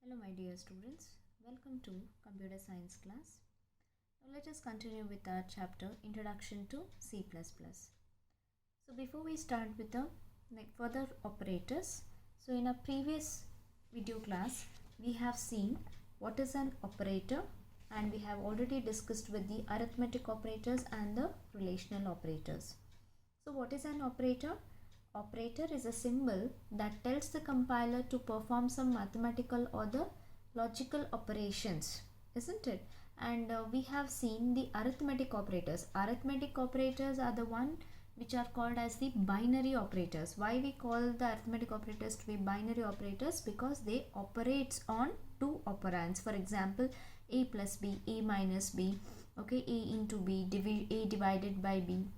Hello my dear students, welcome to computer science class. Now let us continue with our chapter Introduction to C++. So before we start with the further operators, so in our previous video class we have seen what is an operator and we have already discussed with the arithmetic operators and the relational operators. So what is an operator? Operator is a symbol that tells the compiler to perform some mathematical or the logical operations, isn't it? And we have seen the arithmetic operators. Arithmetic operators are the one which are called as the binary operators. Why we call the arithmetic operators to be binary operators? Because they operates on two operands. For example, a plus b, a minus b, okay, a into b, a divided by b.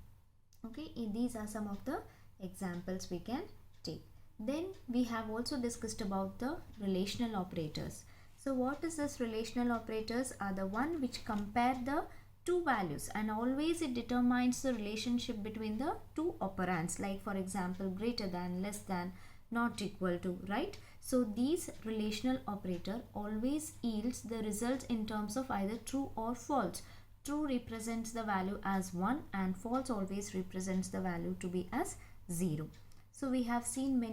Okay, these are some of the examples we can take. Then we have also discussed about the relational operators. So what is this relational operators? Are the one which compare the two values and always it determines the relationship between the two operands, like for example greater than, less than, not equal to, right? So these relational operator always yields the results in terms of either true or false. True represents the value as 1 and false always represents the value to be as 0. So we have seen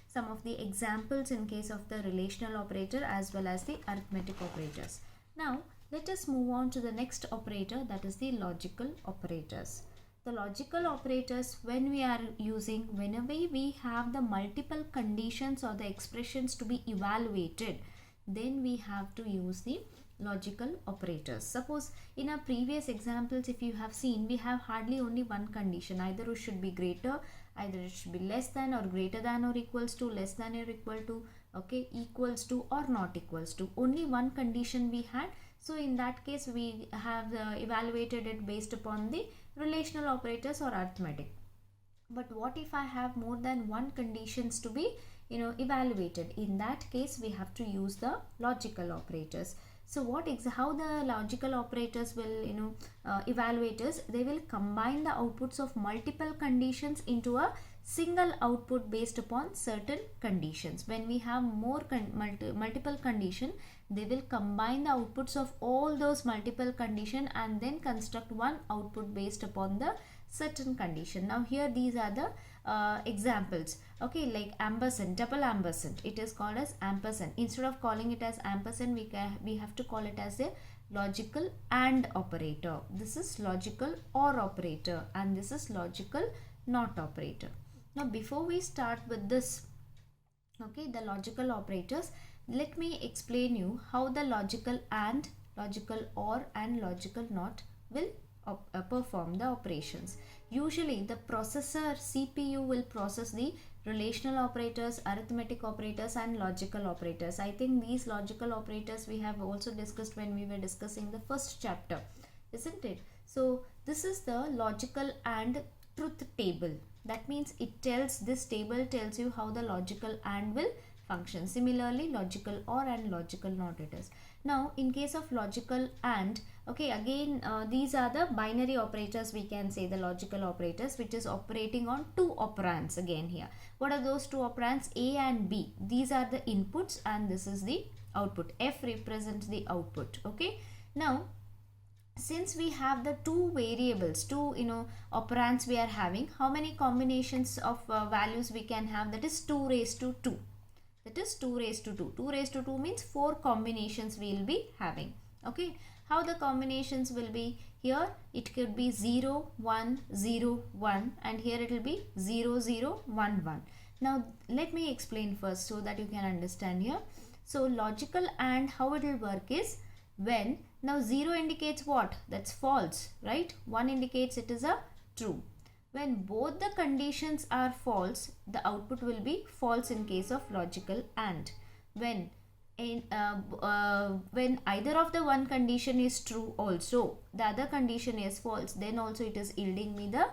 some of the examples in case of the relational operator as well as the arithmetic operators. Now let us move on to the next operator, that is the logical operators. The logical operators, when we are using, whenever we have the multiple conditions or the expressions to be evaluated, then we have to use the logical operators. Suppose in our previous examples, if you have seen, we have hardly only one condition. Either it should be greater, either it should be less than, or greater than or equals to, less than or equal to, okay, equals to or not equals to. Only one condition we had. So in that case we have evaluated it based upon the relational operators or arithmetic. But what if I have more than one conditions to be evaluated? In that case we have to use the logical operators. So how the logical operators will evaluate is, they will combine the outputs of multiple conditions into a single output based upon certain conditions. When we have multiple condition, they will combine the outputs of all those multiple condition and then construct one output based upon the certain condition. Now here these are the examples, okay, like ampersand, double ampersand, it is called as ampersand. Instead of calling it as ampersand, we have to call it as a logical AND operator. This is logical OR operator and this is logical NOT operator. Now before we start with this, okay, the logical operators, let me explain you how the logical AND, logical OR and logical NOT will perform the operations. Usually the processor CPU will process the relational operators, arithmetic operators and logical operators. I think these logical operators we have also discussed when we were discussing the first chapter, isn't it? So this is the logical AND truth table. That means this table tells you how the logical AND will function. Similarly, logical OR and logical NOT it is. Now in case of logical AND, okay, again these are the binary operators, we can say the logical operators, which is operating on two operands again here. What are those two operands? A and B. These are the inputs and this is the output. F represents the output, okay. Now since we have the two variables, two operands we are having, how many combinations of values we can have? That is 2 raised to 2. That is 2 raised to 2. 2 raised to 2 means 4 combinations we will be having. Okay. How the combinations will be? Here it could be 0, 1, 0, 1 and here it will be 0, 0, 1, 1. Now let me explain first so that you can understand here. So logical AND, how it will work is, when now 0 indicates what? That's false, right? 1 indicates it is a true. When both the conditions are false, the output will be false in case of logical AND. When either of the one condition is true also, the other condition is false, then also it is yielding me the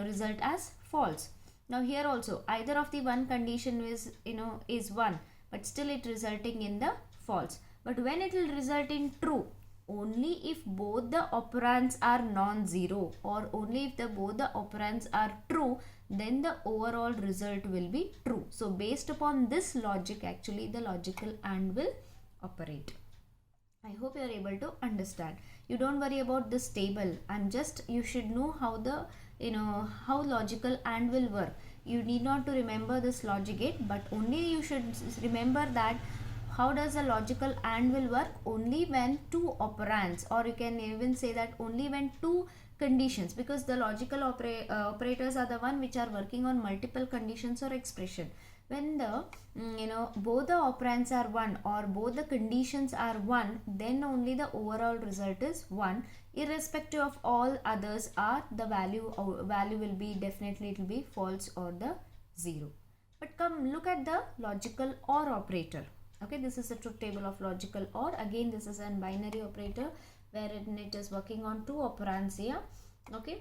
result as false. Now here also either of the one condition is 1, but still it resulting in the false. But when it will result in true, only if both the operands are non-zero or only if both the operands are true, then the overall result will be true. So based upon this logic, actually the logical AND will operate. I hope you are able to understand. You don't worry about this table. You should know how the, how logical AND will work. You need not to remember this logic gate, but only you should remember that how does a logical AND will work only when two operands, or you can even say that only when two conditions, because the logical operators are the one which are working on multiple conditions or expression. When the both the operands are 1 or both the conditions are 1, then only the overall result is 1, irrespective of all others are the value will be definitely, it will be false or the 0. But come look at the logical OR operator. Okay, this is the truth table of logical OR. Again, this is an binary operator wherein it is working on two operands here. Okay,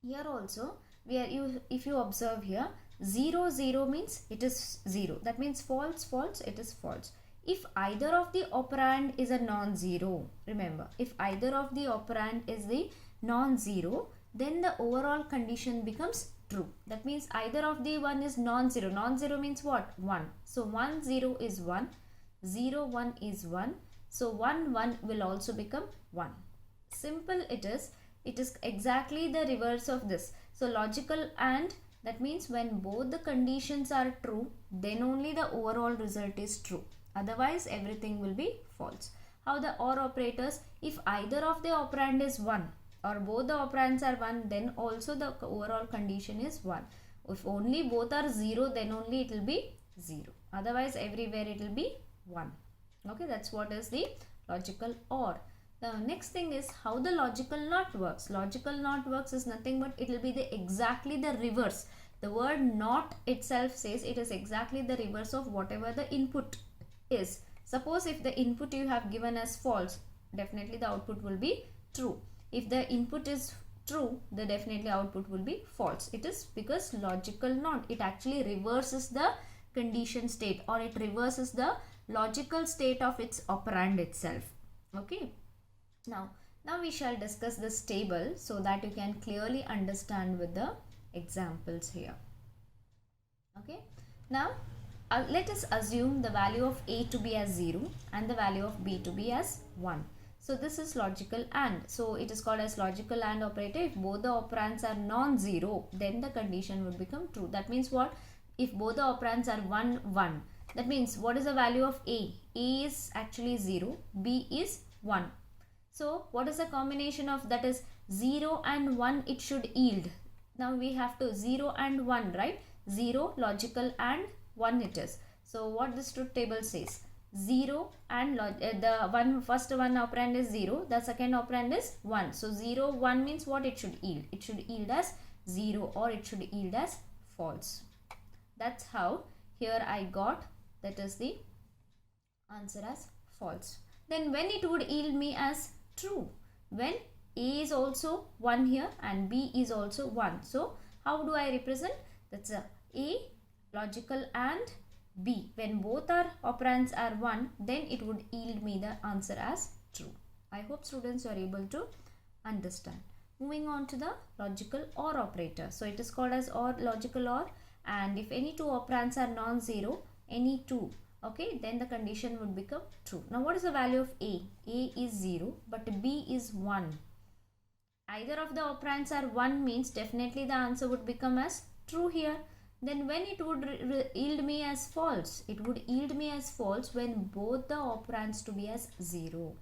here also if you observe here, 0 0 means it is 0, that means false false, it is false. If either of the operand is a non-zero, remember, if either of the operand is the non-zero, then the overall condition becomes true. That means either of the one is non-zero. Non-zero means what? 1. So 1 0 is 1, 0 1 is 1, so 1 1 will also become 1. Simple it is exactly the reverse of this. So logical AND, that means when both the conditions are true, then only the overall result is true. Otherwise everything will be false. How the OR operators, if either of the operand is 1 or both the operands are 1, then also the overall condition is 1. If only both are 0, then only it will be 0. Otherwise everywhere it will be 1. Okay, that's what is the logical OR. The next thing is how the logical NOT works. Logical NOT works is nothing but it will be exactly the reverse. The word NOT itself says it is exactly the reverse of whatever the input is. Suppose if the input you have given as false, definitely the output will be true. If the input is true, the definitely output will be false. It is because logical NOT, it actually reverses the condition state, or it reverses the logical state of its operand itself. Okay. Now we shall discuss this table so that you can clearly understand with the examples here. Okay. Now let us assume the value of A to be as 0 and the value of B to be as 1. So this is logical AND. So it is called as logical AND operator. If both the operands are non-zero, then the condition would become true. That means what? If both the operands are 1 1, that means what is the value of A? A is actually 0, B is 1. So what is the combination of that is 0 and 1 it should yield? Now we have to 0 and 1, right? 0 logical and 1 it is. So what this truth table says, 0 and the first one operand is 0, the second operand is 1. So 0 1 means what it should yield? It should yield as 0 or it should yield as false. That's how here I got, that is the answer as false. Then when it would yield me as true? When A is also 1 here and B is also 1. So how do I represent? That's a logical and B. When both our operands are 1, then it would yield me the answer as true. I hope students are able to understand. Moving on to the logical OR operator. So it is called as OR, logical OR, and if any two operands are non-zero, any two, okay, then the condition would become true. Now what is the value of A? A is 0 but B is 1. Either of the operands are 1 means definitely the answer would become as true here. Then when it would yield me as false? It would yield me as false when both the operands to be as 0.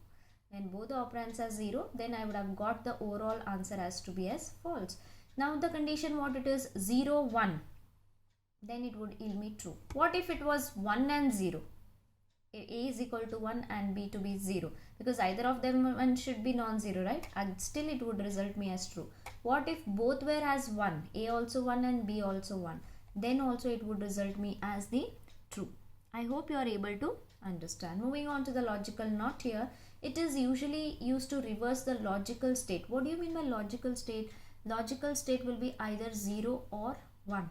When both the operands are 0, then I would have got the overall answer as to be as false. Now the condition what it is? 0 1. Then it would yield me true. What if it was 1 and 0? A is equal to 1 and B to be 0, because either of them one should be non-zero, right? And still it would result me as true. What if both were as 1? A also 1 and B also 1. Then also it would result me as the true. I hope you are able to understand. Moving on to the logical NOT here. It is usually used to reverse the logical state. What do you mean by logical state? Logical state will be either 0 or 1.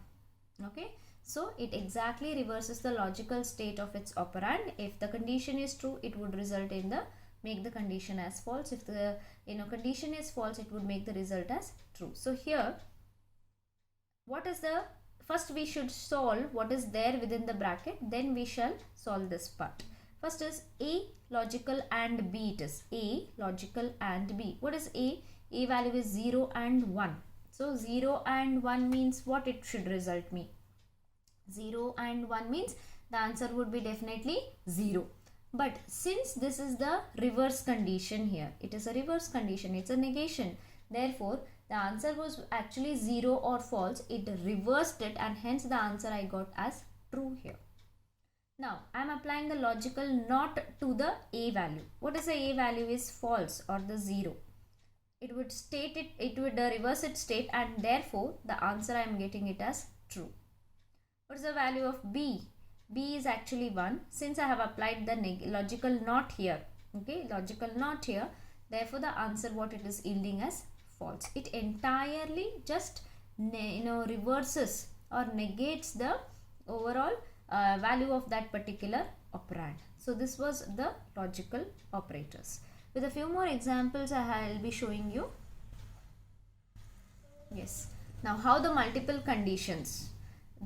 Okay. So it exactly reverses the logical state of its operand. If the condition is true, it would result in make the condition as false. If the condition is false, it would make the result as true. So here, what is the first we should solve what is there within the bracket, then we shall solve this part. First is A logical and B. It is A logical and B. What is A? A value is 0 and 1. So 0 and 1 means what it should result me? 0 and 1 means the answer would be definitely 0. But since this is the reverse condition here, it is a reverse condition, it's a negation. Therefore, the answer was actually 0 or false. It reversed it and hence the answer I got as true here. Now, I am applying the logical NOT to the A value. What is the A value? Is false or the 0. It would state it would reverse its state, and therefore the answer I am getting it as true. What is the value of B? B is actually 1. Since I have applied the logical NOT here, okay, logical NOT here, therefore the answer what it is yielding as false. It entirely just reverses or negates the overall value of that particular operand. So this was the logical operators. With a few more examples I will be showing you. Yes. Now how the multiple conditions.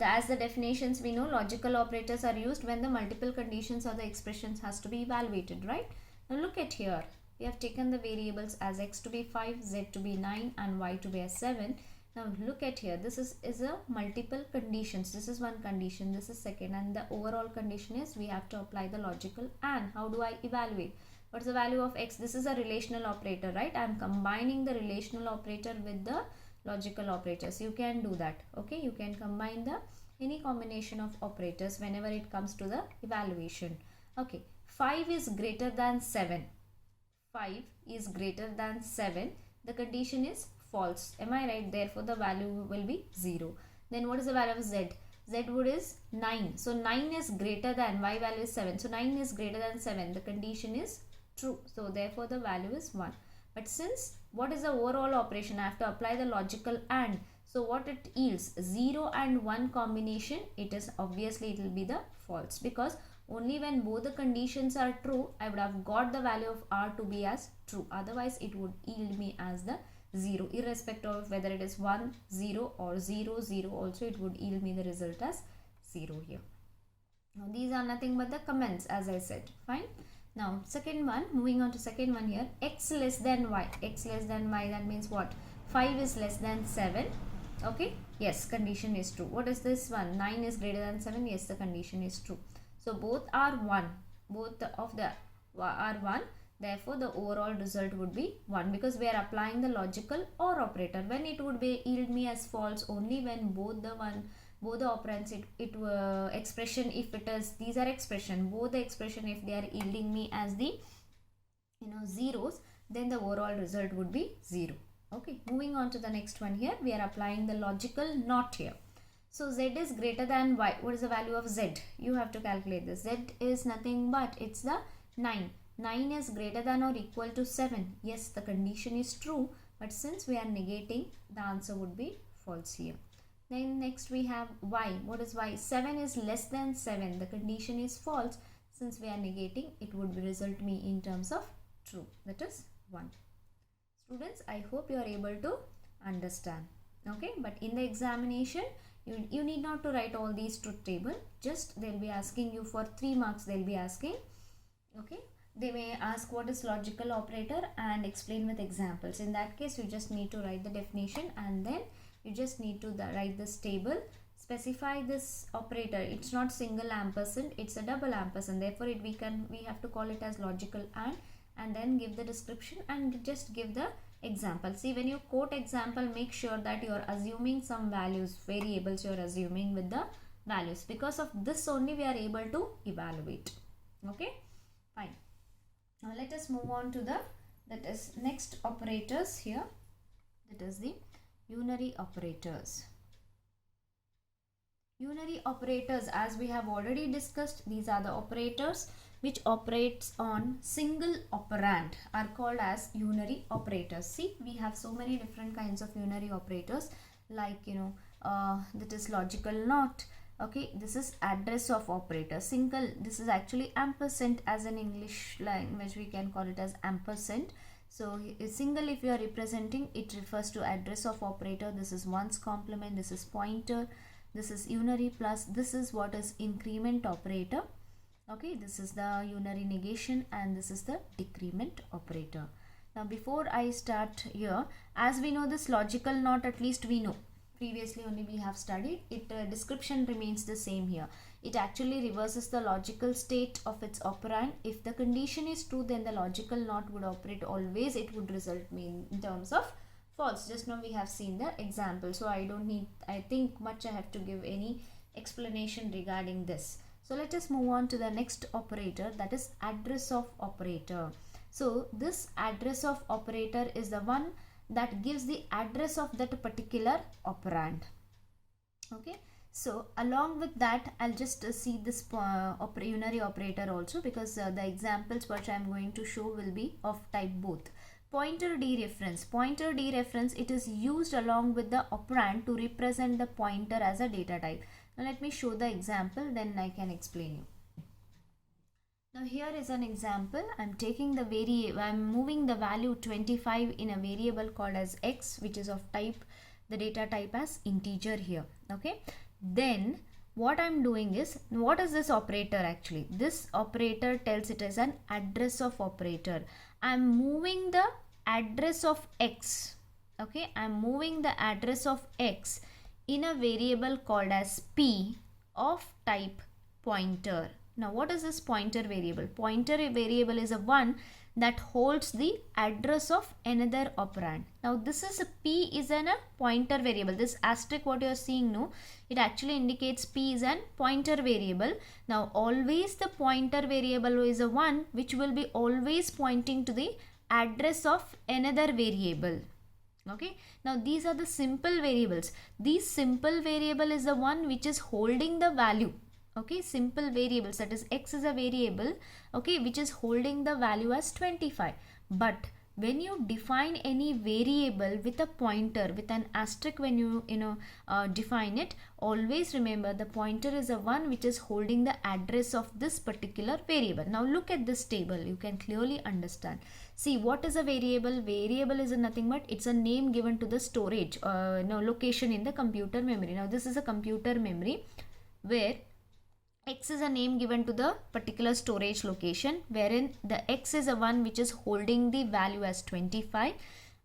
As the definitions we know, logical operators are used when the multiple conditions or the expressions has to be evaluated, right? Now look at here. We have taken the variables as x to be 5, z to be 9 and y to be as 7. Now look at here. This is a multiple conditions. This is one condition. This is second. And the overall condition is we have to apply the logical and. How do I evaluate? What's the value of x? This is a relational operator, right? I am combining the relational operator with the logical operators. You can do that, okay? You can combine any combination of operators whenever it comes to the evaluation. Okay, 5 is greater than 7. 5 is greater than 7. The condition is false. Am I right? Therefore, the value will be 0. Then what is the value of z? Z would is 9. So 9 is greater than, y value is 7. So 9 is greater than 7. The condition is true. So therefore, the value is 1. But since what is the overall operation? I have to apply the logical and. So what it yields? 0 and 1 combination. It is obviously it will be the false, because only when both the conditions are true, I would have got the value of r to be as true. Otherwise, it would yield me as the 0. Irrespective of whether it is 1, 0 or 0, 0 also, it would yield me the result as 0 here. Now these are nothing but the comments, as I said. Fine. Now second one, moving on to second one here, x less than y. X less than y, that means what? 5 is less than 7. Okay, yes, condition is true. What is this one? 9 is greater than 7. Yes, the condition is true. So both are 1. Both of the are 1. Therefore, the overall result would be 1, because we are applying the logical or operator. When it would be yield me as false? Only when both the operands expression, if it is, these are expression, both the expression, if they are yielding me as the zeros, then the overall result would be 0. Okay, moving on to the next one here, we are applying the logical NOT here. So z is greater than y. What is the value of z? You have to calculate this. Z is nothing but it's the 9. 9 is greater than or equal to 7. Yes, the condition is true, but since we are negating, the answer would be false here. Then next we have y. What is y? 7 is less than 7. The condition is false. Since we are negating, it would result me in terms of true. That is 1. Students, I hope you are able to understand. Okay, but in the examination, you need not to write all these truth table. Just they'll be asking you for 3 marks. They'll be asking. Okay, they may ask what is logical operator and explain with examples. In that case, you just need to write the definition and then you just need to write this table, specify this operator. It's not single ampersand, it's a double ampersand. Therefore, we have to call it as logical and then give the description and just give the example. See, when you quote example, make sure that you are assuming some values, variables you are assuming with the values. Because of this only we are able to evaluate. Okay, fine. Now let us move on to that is next operators here. That is the unary operators. Unary operators, as we have already discussed, these are the operators which operates on single operand, are called as unary operators. See, we have so many different kinds of unary operators, like that is logical NOT. Okay, this is address of operator. Single, this is actually ampersand, as in English language we can call it as ampersand. So single, if you are representing, it refers to address of operator. This is ones complement, this is pointer, this is unary plus, this is what is increment operator. Okay, this is the unary negation and this is the decrement operator. Now before I start here, as we know this logical NOT, at least we know previously only we have studied it, description remains the same here. It actually reverses the logical state of its operand. If the condition is true, then the logical NOT would operate always. It would result mean in terms of false. Just now we have seen the example, so I don't need, I think much I have to give any explanation regarding this. So let us move on to the next operator, that is address of operator. So this address of operator is the one that gives the address of that particular operand. Okay, so along with that I'll just see this unary operator also, because the examples which I'm going to show will be of type both. Pointer dereference. Pointer dereference, it is used along with the operand to represent the pointer as a data type. Now let me show the example, then I can explain you. Now here is an example. I'm taking the I'm moving the value 25 in a variable called as x, which is of type, the data type as integer here. Okay, then what I'm doing is, what is this operator actually? This operator tells it as an address of operator. I'm moving the address of x. Okay, I'm moving the address of x in a variable called as p of type pointer. Now what is this pointer variable? Pointer variable is a one that holds the address of another operand. Now this is a p is a pointer variable. This asterisk what you are seeing, no, it actually indicates p is an pointer variable. Now always the pointer variable is a one which will be always pointing to the address of another variable. Okay, now these are the simple variables. This simple variable is the one which is holding the value. Okay, simple variables, that is x is a variable, okay, which is holding the value as 25. But when you define any variable with a pointer, with an asterisk, when you define it, always remember the pointer is a one which is holding the address of this particular variable. Now look at this table, you can clearly understand. See, what is a variable? Variable is nothing but it's a name given to the storage location in the computer memory. Now this is a computer memory where x is a name given to the particular storage location, wherein the x is a one which is holding the value as 25.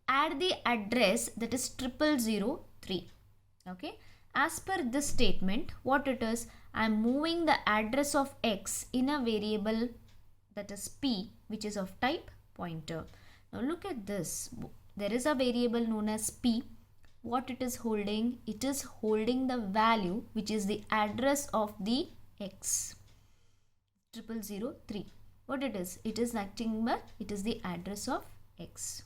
Add the address, that is 0003. Okay, as per this statement, what it is, I am moving the address of x in a variable, that is p, which is of type pointer. Now look at this, there is a variable known as p. What it is holding? It is holding the value which is the address of the x, 0003. What it is? It is nothing but it is the address of x.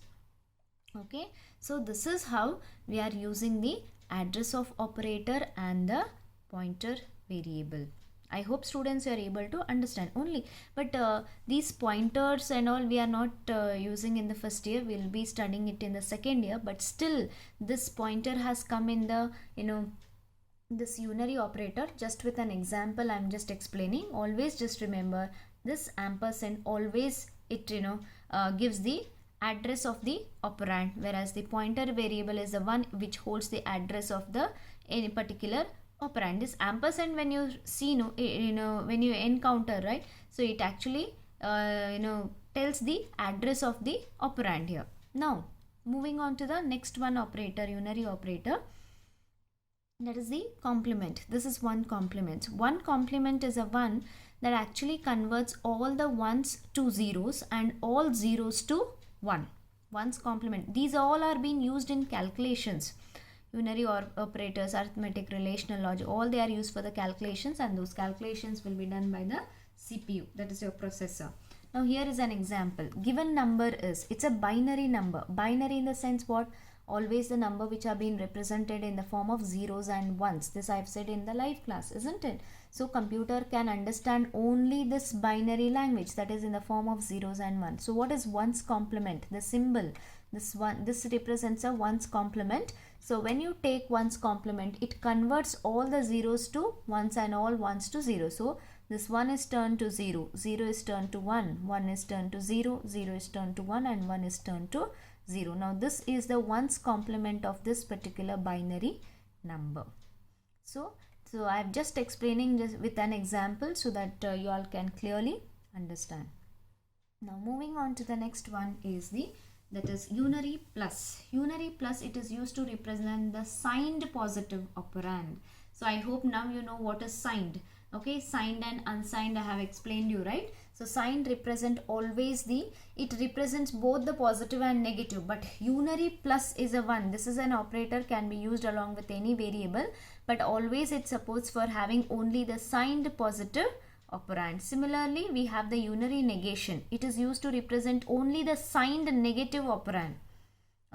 Okay, so this is how we are using the address of operator and the pointer variable. I hope students are able to understand only, but these pointers and all we are not using in the first year. We'll be studying it in the second year, but still this pointer has come in the this unary operator. Just with an example I'm just explaining. Always just remember this ampersand, always it gives the address of the operand, whereas the pointer variable is the one which holds the address of the any particular operand. This ampersand, when you see when you encounter, right, so it actually tells the address of the operand here. Now moving on to the next one operator, unary operator, that is the complement. This is one complement. One complement is a one that actually converts all the ones to zeros and all zeros to 1. One's complement. These all are being used in calculations. Unary operators, arithmetic, relational logic, all they are used for the calculations, and those calculations will be done by the CPU, that is your processor. Now here is an example. Given number is, it's a binary number. Binary in the sense what? Always the number which are being represented in the form of zeros and ones. This I have said in the live class, isn't it? So computer can understand only this binary language, that is in the form of zeros and ones. So what is ones complement? The symbol, this represents a ones complement. So when you take ones complement, it converts all the zeros to ones and all ones to zero. So this 1 is turned to 0, 0 is turned to 1, 1 is turned to 0, 0 is turned to 1, and 1 is turned to 0. Now this is the ones complement of this particular binary number. So So I am just explaining just with an example so that you all can clearly understand. Now moving on to the next one is that is unary plus. Unary plus, it is used to represent the signed positive operand. So I hope now you know what is signed. Okay, signed and unsigned I have explained you, right? So signed represent always it represents both the positive and negative, but unary plus is a 1. This is an operator, can be used along with any variable, but always it supports for having only the signed positive operand. Similarly, we have the unary negation. It is used to represent only the signed negative operand.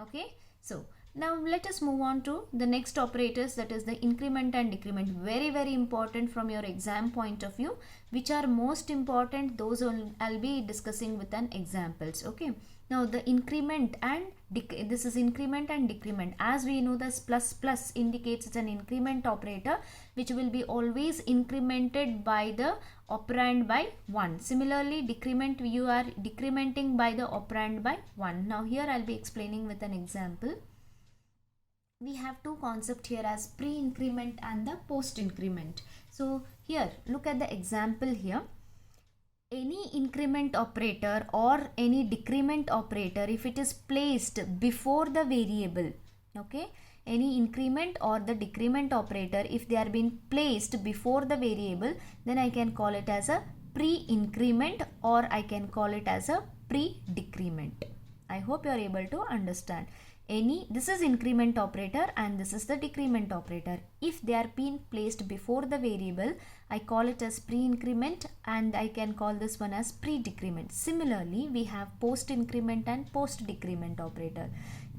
Okay, so now let us move on to the next operators, that is the increment and decrement. Very very important from your exam point of view. Which are most important, those I'll be discussing with an examples. Okay, now the increment and this is increment and decrement. As we know, this plus plus indicates it's an increment operator which will be always incremented by the operand by 1. Similarly, decrement, you are decrementing by the operand by 1. Now here I'll be explaining with an example. We have two concepts here as pre-increment and the post-increment. So here look at the example here. Any increment operator or any decrement operator, if it is placed before the variable, okay, any increment or the decrement operator, if they are being placed before the variable, then I can call it as a pre-increment or I can call it as a pre-decrement. I hope you are able to understand. This is increment operator and this is the decrement operator. If they are being placed before the variable, I call it as pre-increment and I can call this one as pre-decrement. Similarly, we have post-increment and post-decrement operator.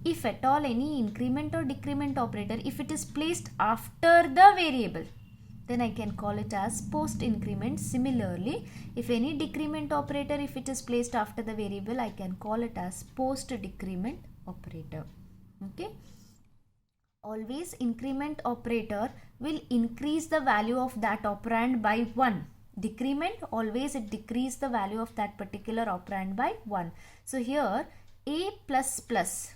If at all any increment or decrement operator, if it is placed after the variable, then I can call it as post-increment. Similarly, if any decrement operator, if it is placed after the variable, I can call it as post-decrement operator. Okay, always increment operator will increase the value of that operand by 1. Decrement, always it decrease the value of that particular operand by 1. So here a plus plus,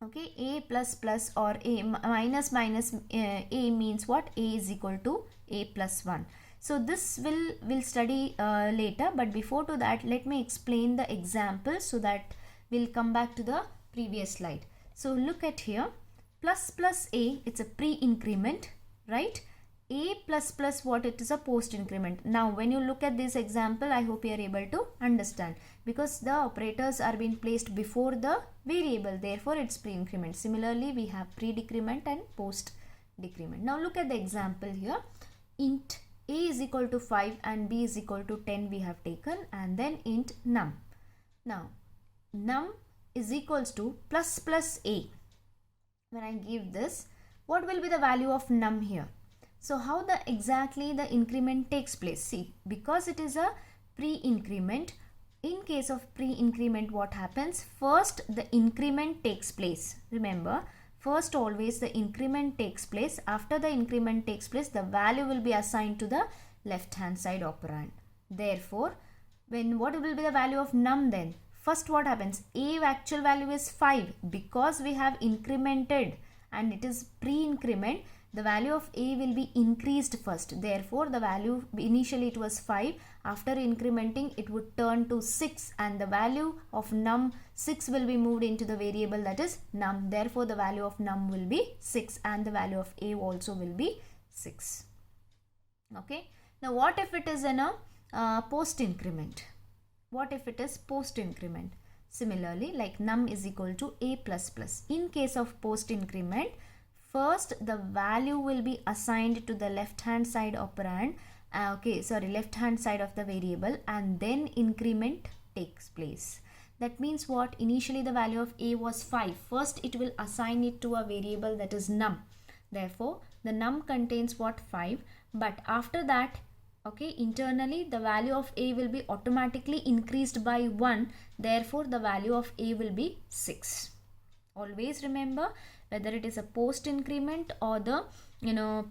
okay, a plus plus or a minus minus a means what? A is equal to a plus 1. So this we'll study later, but before to that, let me explain the example so that we'll come back to the previous slide. So look at here, plus plus a, it's a pre-increment, right? A plus plus what? It is a post-increment. Now when you look at this example, I hope you are able to understand, because the operators are being placed before the variable, therefore it's pre-increment. Similarly, we have pre-decrement and post-decrement. Now look at the example here. Int a is equal to 5 and b is equal to 10 we have taken, and then int num. Now num is equals to plus plus a. When I give this, what will be the value of num here? So how exactly the increment takes place? See, because it is a pre-increment, in case of pre-increment what happens? First the increment takes place. Remember, first always the increment takes place. After the increment takes place, the value will be assigned to the left hand side operand. Therefore, what will be the value of num then? First what happens? A actual value is 5. Because we have incremented and it is pre-increment, the value of a will be increased first. Therefore, the value initially it was 5. After incrementing, it would turn to 6 and the value of num 6 will be moved into the variable that is num. Therefore, the value of num will be 6 and the value of a also will be 6. Okay. Now, what if it is in a post-increment? What if it is post-increment? Similarly, like num is equal to a plus plus. In case of post-increment, first the value will be assigned to the left hand side operand, left hand side of the variable, and then increment takes place. That means what? Initially the value of a was 5. First it will assign it to a variable that is num. Therefore, the num contains what? 5. But after that, okay, internally the value of a will be automatically increased by 1. Therefore, the value of a will be 6. Always remember, whether it is a post increment or the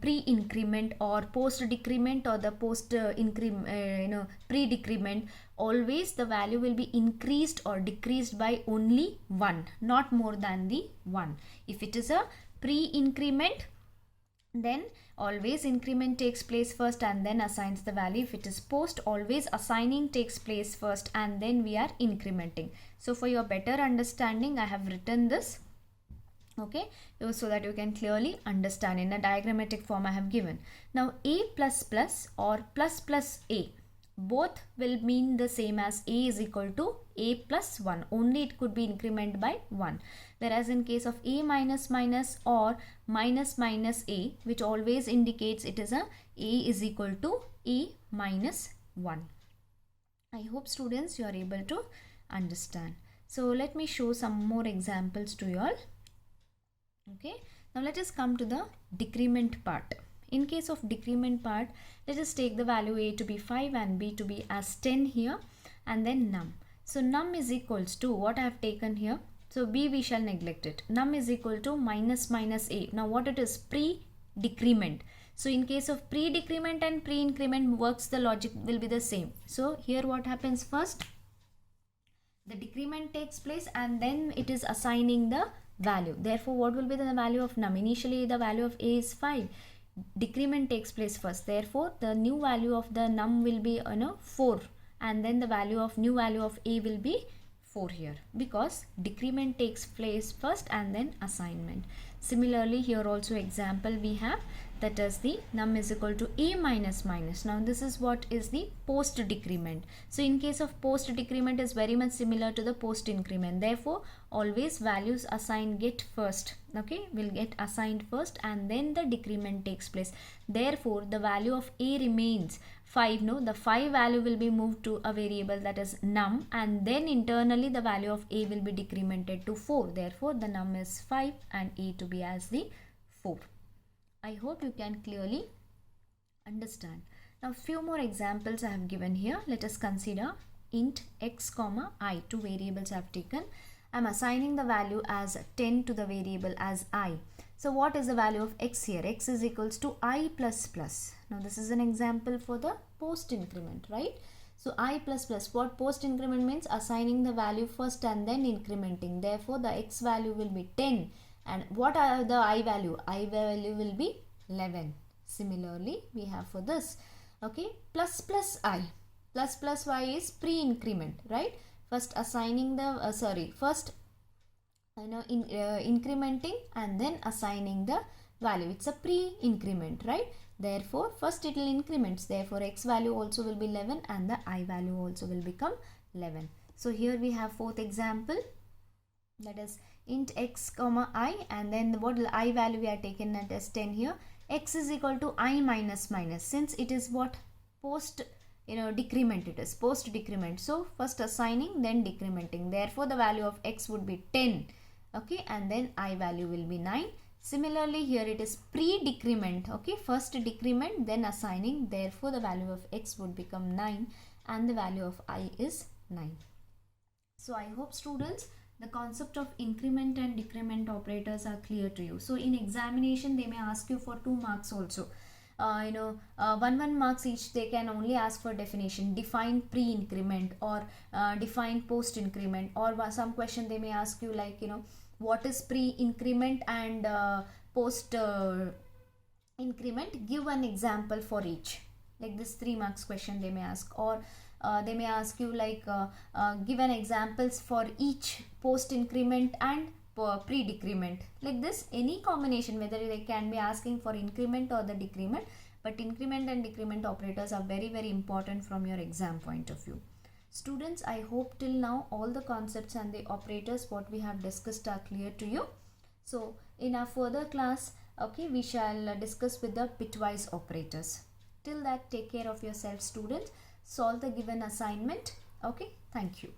pre-increment or post decrement or the post pre-decrement, always the value will be increased or decreased by only 1, not more than the 1. If it is a pre-increment, then always increment takes place first and then assigns the value. If it is post, always assigning takes place first and then we are incrementing. So for your better understanding, I have written this, okay, so that you can clearly understand. In a diagrammatic form I have given. Now a plus plus or plus plus a, both will mean the same as a is equal to a plus 1, only it could be increment by 1. Whereas in case of a minus minus or minus minus a, which always indicates it is a is equal to a minus 1. I hope students you are able to understand. So let me show some more examples to you all. Okay, now let us come to the decrement part. In case of decrement part, let us take the value a to be 5 and b to be as 10 here, and then num. So num is equals to what I have taken here. So b we shall neglect it. Num is equal to minus minus a. Now what it is? Pre-decrement. So in case of pre-decrement and pre-increment works, the logic will be the same. So here what happens first? The decrement takes place and then it is assigning the value. Therefore what will be the value of num? Initially the value of a is 5. Decrement takes place first, therefore the new value of the num will be 4, and then the value of new value of a will be 4 here, because decrement takes place first and then assignment. Similarly here also example we have, that is the num is equal to a minus minus. Now this is what is the post decrement. So in case of post decrement is very much similar to the post increment, therefore always values assigned get first, okay, will get assigned first and then the decrement takes place. Therefore the value of a remains 5. No, the 5 value will be moved to a variable that is num, and then internally the value of a will be decremented to 4. Therefore the num is 5 and a to be as the 4. I hope you can clearly understand. Now few more examples I have given here. Let us consider int x comma I, two variables I have taken. I am assigning the value as 10 to the variable as I. So what is the value of x here? X is equals to I plus plus. Now this is an example for the post increment, right? So I plus plus, what post increment means? Assigning the value first and then incrementing. Therefore the x value will be 10. And what are the I value? I value will be 11. Similarly we have for this, okay, plus plus I. Plus plus y is pre-increment, right? First assigning the, first incrementing and then assigning the value. It's a pre-increment, right? Therefore first it will increments, therefore x value also will be 11 and the I value also will become 11. So here we have fourth example, that is int x comma I, and then what I value we are taken as 10 here. X is equal to I minus minus, since it is what post decrement, it is post decrement. So first assigning then decrementing, therefore the value of x would be 10, okay, and then I value will be 9. Similarly here it is pre-decrement, okay, first decrement then assigning, therefore the value of x would become 9 and the value of I is 9. So I hope students the concept of increment and decrement operators are clear to you. So in examination they may ask you for 2 marks also. 1 marks each. They can only ask for definition, define pre-increment or define post-increment, or some question they may ask you like what is pre-increment and post-increment, give an example for each. Like this 3 marks question they may ask, or they may ask you like give an examples for each post-increment and pre-decrement. Like this, any combination, whether they can be asking for increment or the decrement, but increment and decrement operators are very very important from your exam point of view. Students, I hope till now all the concepts and the operators what we have discussed are clear to you. So in our further class, okay, we shall discuss with the bitwise operators. Till that, take care of yourself students, solve the given assignment. Okay, thank you.